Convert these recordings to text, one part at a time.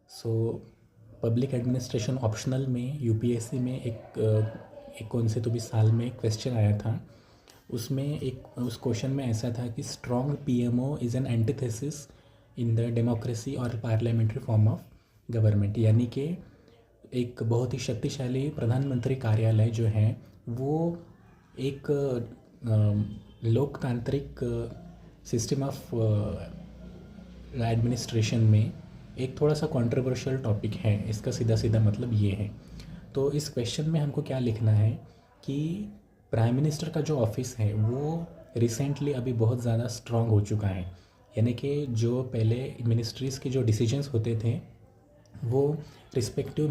So public administration optional में UPSC में एक कौन से तो भी साल में क्वेश्चन आया था। उसमें उस क्वेश्चन में ऐसा था कि strong PMO is an antithesis in the democracy और पार्लियामेंट्री फॉर्म ऑफ गवर्नमेंट, यानी कि एक बहुत ही शक्तिशाली प्रधानमंत्री कार्यालय जो है वो एक लोकतांत्रिक सिस्टम ऑफ एडमिनिस्ट्रेशन में एक थोड़ा सा कंट्रोवर्शियल टॉपिक है। इसका सीधा सीधा मतलब ये है। तो इस क्वेश्चन में हमको क्या लिखना है कि प्राइम मिनिस्टर का जो ऑफिस है वो रिसेंटली अभी बहुत ज़्यादा स्ट्रांग हो चुका है, यानी कि जो पहले मिनिस्ट्रीज़ के जो डिसीजंस होते थे वो रिस्पेक्टिव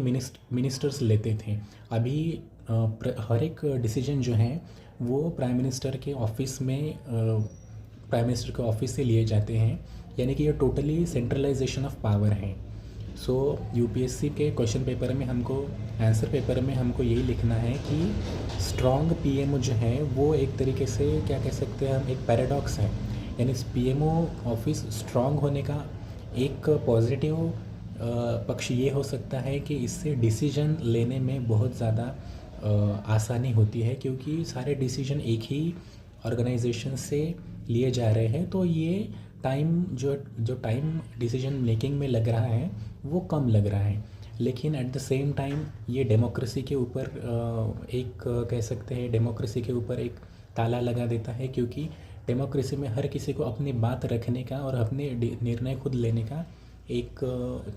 मिनिस्टर्स लेते थे। अभी हर एक डिसीजन जो है वो प्राइम मिनिस्टर के ऑफिस से लिए जाते हैं, यानी कि ये टोटली सेंट्रलाइजेशन ऑफ पावर है। सो यूपीएससी के क्वेश्चन पेपर में आंसर पेपर में हमको यही लिखना है कि स्ट्रॉन्ग पीएमओ जो है वो एक तरीके से क्या कह सकते हैं हम, एक पैराडॉक्स है। यानी पीएमओ ऑफिस स्ट्रॉन्ग होने का एक पॉजिटिव पक्ष ये हो सकता है कि इससे डिसीजन लेने में बहुत ज़्यादा आसानी होती है, क्योंकि सारे डिसीजन एक ही ऑर्गेनाइजेशन से लिए जा रहे हैं। तो ये टाइम जो टाइम डिसीजन मेकिंग में लग रहा है वो कम लग रहा है। लेकिन एट द सेम टाइम ये डेमोक्रेसी के ऊपर एक कह सकते हैं डेमोक्रेसी के ऊपर एक ताला लगा देता है, क्योंकि डेमोक्रेसी में हर किसी को अपनी बात रखने का और अपने निर्णय खुद लेने का एक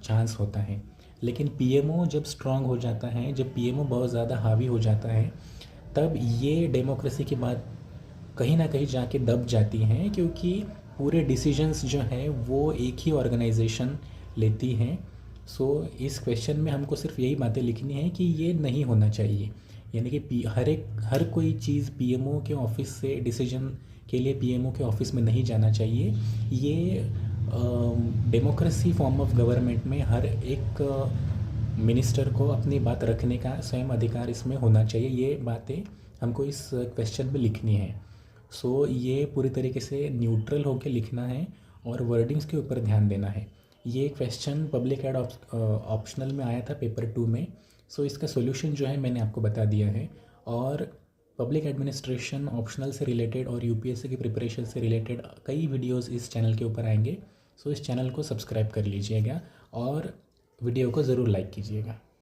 चांस होता है। लेकिन पीएमओ जब स्ट्रांग हो जाता है, जब पीएमओ बहुत ज़्यादा हावी हो जाता है, तब ये डेमोक्रेसी की बात कहीं ना कहीं जाके दब जाती हैं, क्योंकि पूरे डिसीजंस जो हैं वो एक ही ऑर्गेनाइजेशन लेती हैं। सो इस क्वेश्चन में हमको सिर्फ यही बातें लिखनी है कि ये नहीं होना चाहिए, यानी कि हर कोई चीज़ पीएमओ के ऑफिस से डिसीजन के लिए पीएमओ के ऑफिस में नहीं जाना चाहिए। ये डेमोक्रेसी फॉर्म ऑफ गवर्नमेंट में हर एक मिनिस्टर को अपनी बात रखने का स्वयं अधिकार इसमें होना चाहिए। ये बातें हमको इस क्वेश्चन में लिखनी है। सो ये पूरी तरीके से न्यूट्रल होकर लिखना है और वर्डिंग्स के ऊपर ध्यान देना है। ये क्वेश्चन पब्लिक एड ऑप्शनल में आया था पेपर 2 में। सो इसका सॉल्यूशन जो है मैंने आपको बता दिया है। और पब्लिक एडमिनिस्ट्रेशन ऑप्शनल से रिलेटेड और यूपीएससी की प्रिपरेशन से रिलेटेड कई वीडियोस इस चैनल के ऊपर आएंगे। सो इस चैनल को सब्सक्राइब कर लीजिएगा और वीडियो को ज़रूर लाइक कीजिएगा।